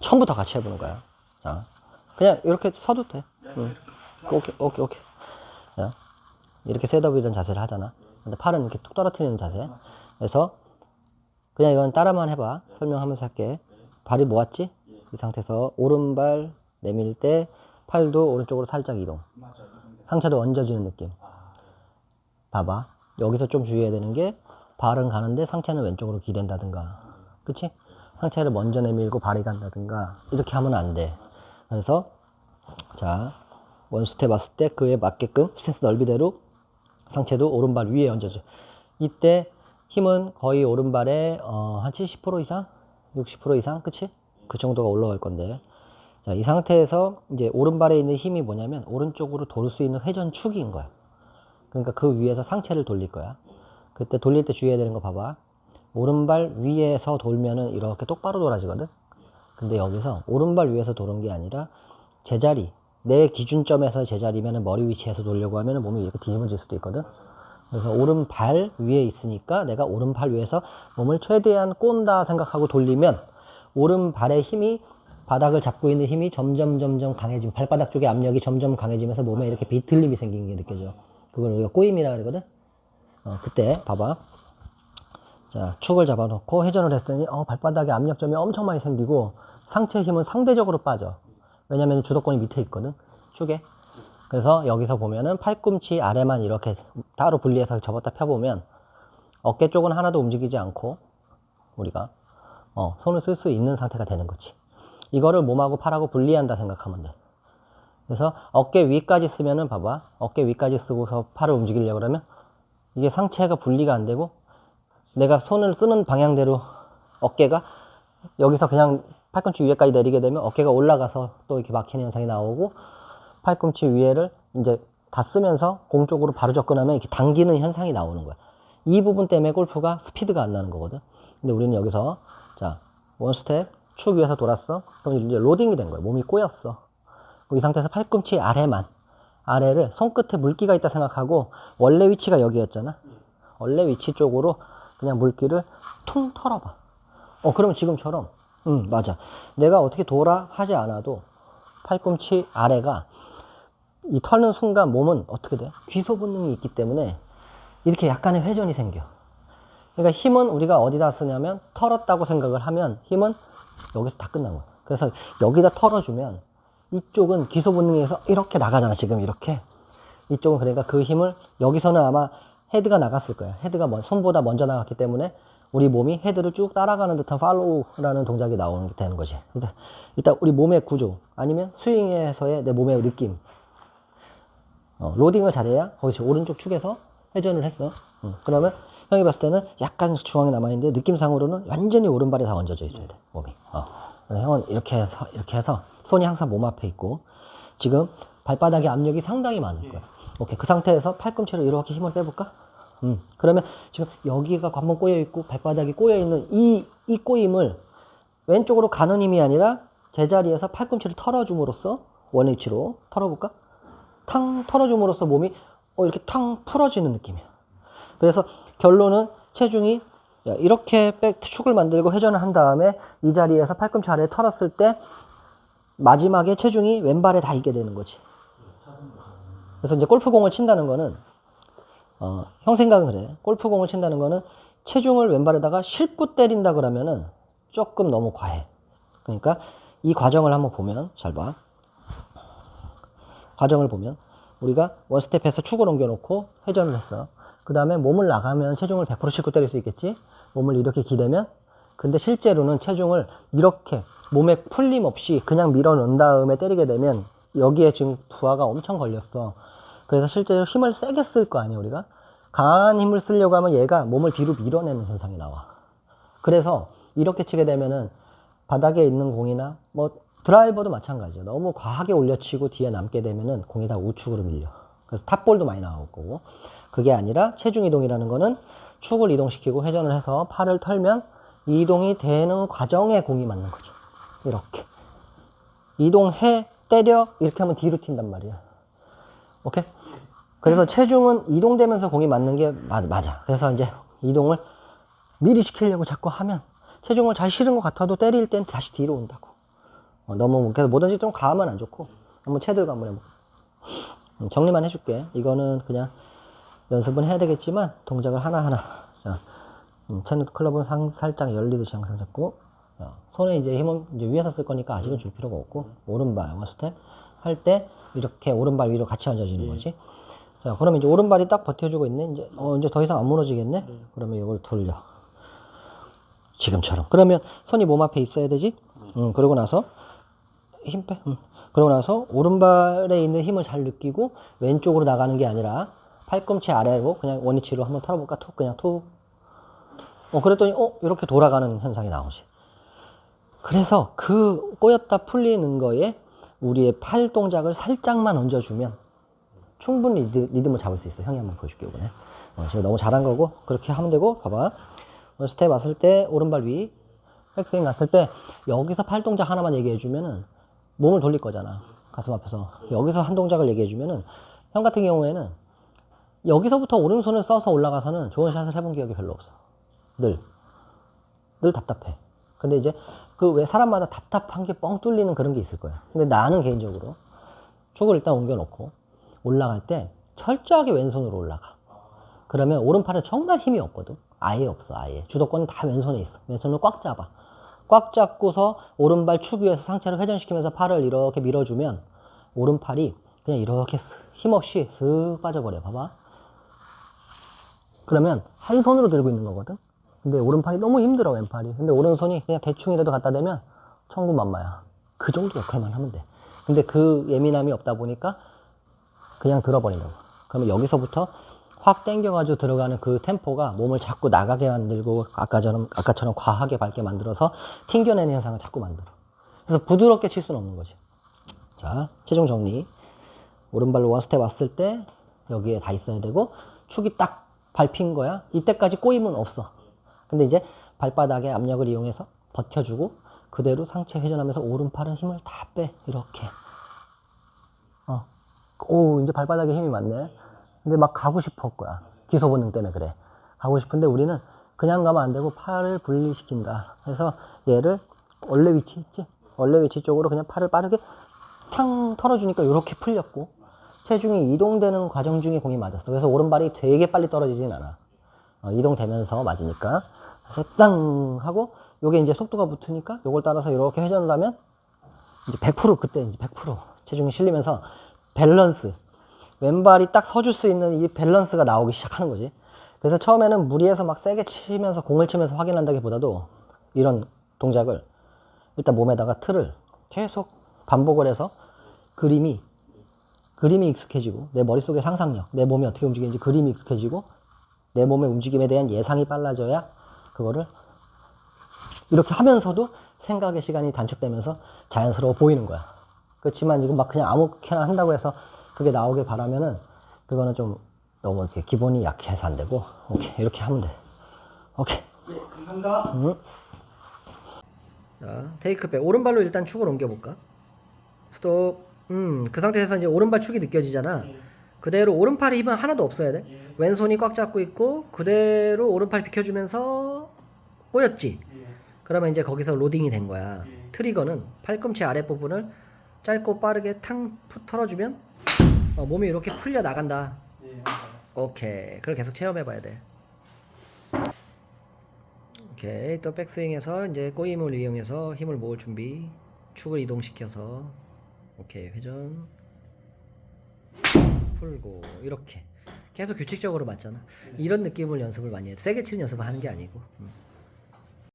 처음부터 같이 해보는 거야. 자, 그냥 이렇게 서도 돼. 오케이. 자, 이렇게 셋업이 된 자세를 하잖아. 근데 팔은 이렇게 툭 떨어뜨리는 자세. 그래서 그냥 이건 따라만 해봐. 설명하면서 할게. 발이 모았지? 이 상태에서 오른발 내밀 때 팔도 오른쪽으로 살짝 이동. 상체도 얹어지는 느낌. 봐봐. 여기서 좀 주의해야 되는 게 발은 가는데 상체는 왼쪽으로 기댄다든가. 그치? 상체를 먼저 내밀고 발이 간다든가. 이렇게 하면 안 돼. 그래서 자, 원스텝 왔을 때 그에 맞게끔 스탠스 넓이대로 상체도 오른발 위에 얹어줘. 이때 힘은 거의 오른발에 한 70% 이상? 60% 이상? 그치? 그 정도가 올라갈 건데. 자, 이 상태에서 이제 오른발에 있는 힘이 뭐냐면 오른쪽으로 돌 수 있는 회전축인 거야. 그러니까 그 위에서 상체를 돌릴 거야. 그때 돌릴 때 주의해야 되는 거 봐봐. 오른발 위에서 돌면은 이렇게 똑바로 돌아지거든. 근데 여기서 오른발 위에서 도는 게 아니라 제자리, 내 기준점에서 제자리면은 머리 위치에서 돌려고 하면은 몸이 이렇게 뒤집어질 수도 있거든. 그래서 오른발 위에 있으니까 내가 오른발 위에서 몸을 최대한 꼰다 생각하고 돌리면 오른발의 힘이, 바닥을 잡고 있는 힘이 점점 강해지면 발바닥 쪽의 압력이 점점 강해지면서 몸에 이렇게 비틀림이 생기는 게 느껴져. 그걸 우리가 꼬임이라 그러거든. 그때 봐봐. 자, 축을 잡아놓고 회전을 했더니 발바닥에 압력점이 엄청 많이 생기고 상체 힘은 상대적으로 빠져. 왜냐면 주도권이 밑에 있거든, 축에. 그래서 여기서 보면은 팔꿈치 아래만 이렇게 따로 분리해서 접었다 펴보면 어깨 쪽은 하나도 움직이지 않고 우리가 손을 쓸 수 있는 상태가 되는 거지. 이거를 몸하고 팔하고 분리한다 생각하면 돼. 그래서 어깨 위까지 쓰면은 봐봐. 어깨 위까지 쓰고서 팔을 움직이려고 그러면 이게 상체가 분리가 안 되고 내가 손을 쓰는 방향대로 어깨가 여기서 그냥 팔꿈치 위에까지 내리게 되면 어깨가 올라가서 또 이렇게 막히는 현상이 나오고 팔꿈치 위에를 이제 다 쓰면서 공 쪽으로 바로 접근하면 이렇게 당기는 현상이 나오는 거야. 이 부분 때문에 골프가 스피드가 안 나는 거거든. 근데 우리는 여기서 자, 원스텝 축 위에서 돌았어. 그럼 이제 로딩이 된 거야. 몸이 꼬였어. 이 상태에서 팔꿈치 아래를 손끝에 물기가 있다 생각하고 원래 위치가 여기였잖아. 원래 위치 쪽으로 그냥 물기를 퉁 털어봐. 그러면 지금처럼 맞아. 내가 어떻게 돌아 하지 않아도 팔꿈치 아래가 이 털는 순간 몸은 어떻게 돼? 귀소 본능이 있기 때문에 이렇게 약간의 회전이 생겨. 그러니까 힘은 우리가 어디다 쓰냐면 털었다고 생각을 하면 힘은 여기서 다 끝난 거야. 그래서 여기다 털어주면 이쪽은 귀소 본능에서 이렇게 나가잖아. 지금 이렇게. 이쪽은 그러니까 그 힘을 여기서는 아마 헤드가 나갔을 거야. 헤드가 손보다 먼저 나갔기 때문에 우리 몸이 헤드를 쭉 따라가는 듯한 팔로우라는 동작이 나오는 게 되는 거지. 일단 우리 몸의 구조 아니면 스윙에서의 내 몸의 느낌, 로딩을 잘해야 거기서 오른쪽 축에서 회전을 했어. 그러면 형이 봤을 때는 약간 중앙에 남아있는데 느낌상으로는 완전히 오른발에 다 얹어져 있어야 돼, 몸이. 형은 이렇게 해서 손이 항상 몸 앞에 있고 지금 발바닥의 압력이 상당히 많을 거야. 오케이. 그 상태에서 팔꿈치로 이렇게 힘을 빼볼까? 그러면 지금 여기가 관문 꼬여있고 발바닥이 꼬여있는 이 꼬임을 왼쪽으로 가는 힘이 아니라 제자리에서 팔꿈치를 털어줌으로써 원위치로 털어볼까? 탕 털어줌으로써 몸이 이렇게 탕 풀어지는 느낌이야. 그래서 결론은 체중이 이렇게 축을 만들고 회전을 한 다음에 이 자리에서 팔꿈치 아래에 털었을 때 마지막에 체중이 왼발에 닿게 되는 거지. 그래서 이제 골프공을 친다는 거는 형 생각은 그래. 골프공을 친다는 거는 체중을 왼발에다가 싣고 때린다 그러면은 조금 너무 과해. 그러니까 이 과정을 한번 보면 잘 봐. 과정을 보면 우리가 원스텝에서 축을 옮겨놓고 회전을 했어. 그 다음에 몸을 나가면 체중을 100% 싣고 때릴 수 있겠지. 몸을 이렇게 기대면. 근데 실제로는 체중을 이렇게 몸에 풀림 없이 그냥 밀어넣은 다음에 때리게 되면 여기에 지금 부하가 엄청 걸렸어. 그래서 실제로 힘을 세게 쓸 거 아니야 우리가. 강한 힘을 쓰려고 하면 얘가 몸을 뒤로 밀어내는 현상이 나와. 그래서 이렇게 치게 되면은 바닥에 있는 공이나 드라이버도 마찬가지야. 너무 과하게 올려치고 뒤에 남게 되면은 공이 다 우측으로 밀려. 그래서 탑볼도 많이 나올 거고. 그게 아니라 체중 이동이라는 거는 축을 이동시키고 회전을 해서 팔을 털면 이동이 되는 과정에 공이 맞는 거죠. 이렇게. 이동해, 때려, 이렇게 하면 뒤로 튄단 말이야. 오케이? 그래서 체중은 이동되면서 공이 맞는 게 맞아. 그래서 이제 이동을 미리 시키려고 자꾸 하면 체중을 잘 실은 것 같아도 때릴 땐 다시 뒤로 온다고. 너무 그래서 뭐든지 좀 과하면 안 좋고 한번 채들고 한번 해볼게. 정리만 해줄게. 이거는 그냥 연습은 해야 되겠지만 동작을 하나하나. 자, 채는 클럽은 살짝 열리듯이 항상 잡고, 손에 이제 힘은 이제 위에서 쓸 거니까 아직은 줄 필요가 없고, 오른발 원스텝 할 때 이렇게 오른발 위로 같이 얹어지는 거지. 자, 그러면 이제 오른발이 딱 버텨주고 있네. 이제 더 이상 안 무너지겠네. 그러면 이걸 돌려. 지금처럼. 그러면 손이 몸 앞에 있어야 되지. 그러고 나서 힘 빼. 그러고 나서 오른발에 있는 힘을 잘 느끼고 왼쪽으로 나가는 게 아니라 팔꿈치 아래로 그냥 원위치로 한번 털어볼까? 툭 그냥 툭. 그랬더니 이렇게 돌아가는 현상이 나오지. 그래서 그 꼬였다 풀리는 거에 우리의 팔 동작을 살짝만 얹어주면 충분히 리듬을 잡을 수 있어. 형이 한번 보여줄게 이번에. 지금 너무 잘한 거고 그렇게 하면 되고. 봐봐. 스텝 왔을 때 오른발 위 백스윙 갔을 때 여기서 팔 동작 하나만 얘기해 주면은 몸을 돌릴 거잖아. 가슴 앞에서 여기서 한 동작을 얘기해 주면은 형 같은 경우에는 여기서부터 오른손을 써서 올라가서는 좋은 샷을 해본 기억이 별로 없어. 늘 답답해. 근데 이제 그 왜 사람마다 답답한 게 뻥 뚫리는 그런 게 있을 거야. 근데 나는 개인적으로 축을 일단 옮겨 놓고 올라갈 때 철저하게 왼손으로 올라가. 그러면 오른팔에 정말 힘이 없거든. 아예 없어. 아예 주도권은 다 왼손에 있어. 왼손을 꽉 잡아. 꽉 잡고서 오른발 축 위에서 상체를 회전시키면서 팔을 이렇게 밀어주면 오른팔이 그냥 이렇게 힘없이 쓱 빠져버려. 봐봐. 그러면 한 손으로 들고 있는 거거든. 근데 오른팔이 너무 힘들어, 왼팔이. 근데 오른손이 그냥 대충이라도 갖다 대면 천군만마야. 그 정도 역할만 하면 돼. 근데 그 예민함이 없다 보니까 그냥 들어버린다고. 그러면 여기서부터 확 당겨가지고 들어가는 그 템포가 몸을 자꾸 나가게 만들고 아까처럼 과하게 밟게 만들어서 튕겨내는 현상을 자꾸 만들어. 그래서 부드럽게 칠 수는 없는 거지. 자, 최종 정리. 오른발로 원스텝 왔을 때 여기에 다 있어야 되고 축이 딱 밟힌 거야. 이때까지 꼬임은 없어. 근데 이제 발바닥의 압력을 이용해서 버텨주고 그대로 상체 회전하면서 오른팔은 힘을 다 빼. 이렇게. 이제 발바닥에 힘이 많네. 근데 막 가고 싶을 거야. 기소 본능 때문에 그래. 가고 싶은데 우리는 그냥 가면 안 되고 팔을 분리시킨다. 그래서 얘를 원래 위치 있지? 원래 위치 쪽으로 그냥 팔을 빠르게 탕 털어주니까 이렇게 풀렸고 체중이 이동되는 과정 중에 공이 맞았어. 그래서 오른발이 되게 빨리 떨어지진 않아. 이동되면서 맞으니까. 그래서 땅 하고 요게 이제 속도가 붙으니까 요걸 따라서 이렇게 회전을 하면 이제 100% 그때 이제 100% 체중이 실리면서 밸런스. 왼발이 딱 서줄 수 있는 이 밸런스가 나오기 시작하는 거지. 그래서 처음에는 무리해서 막 세게 치면서 공을 치면서 확인한다기보다도 이런 동작을 일단 몸에다가 틀을 계속 반복을 해서 그림이 익숙해지고 내 머릿속의 상상력, 내 몸이 어떻게 움직이는지 그림이 익숙해지고 내 몸의 움직임에 대한 예상이 빨라져야 그거를 이렇게 하면서도 생각의 시간이 단축되면서 자연스러워 보이는 거야. 그렇지만 이거 막 그냥 아무렇게나 한다고 해서 그게 나오길 바라면은 그거는 좀 너무 이렇게 기본이 약해서 안 되고 오케이 이렇게 하면 돼. 오케이. 네, 감사합니다. 자, 테이크백 오른발로 일단 축을 옮겨볼까? 스톱. 그 상태에서 이제 오른발 축이 느껴지잖아. 그대로 오른팔에 힘은 하나도 없어야 돼. 왼손이 꽉 잡고 있고 그대로 오른팔 비켜주면서 꼬였지. 그러면 이제 거기서 로딩이 된 거야. 트리거는 팔꿈치 아랫부분을 짧고 빠르게 탕 털어주면 몸이 이렇게 풀려 나간다. 오케이. 그걸 계속 체험해봐야 돼. 오케이. 또 백스윙에서 이제 꼬임을 이용해서 힘을 모을 준비. 축을 이동시켜서 오케이. 회전 풀고 이렇게 계속 규칙적으로 맞잖아. 이런 느낌을 연습을 많이 해. 세게 치는 연습을 하는 게 아니고.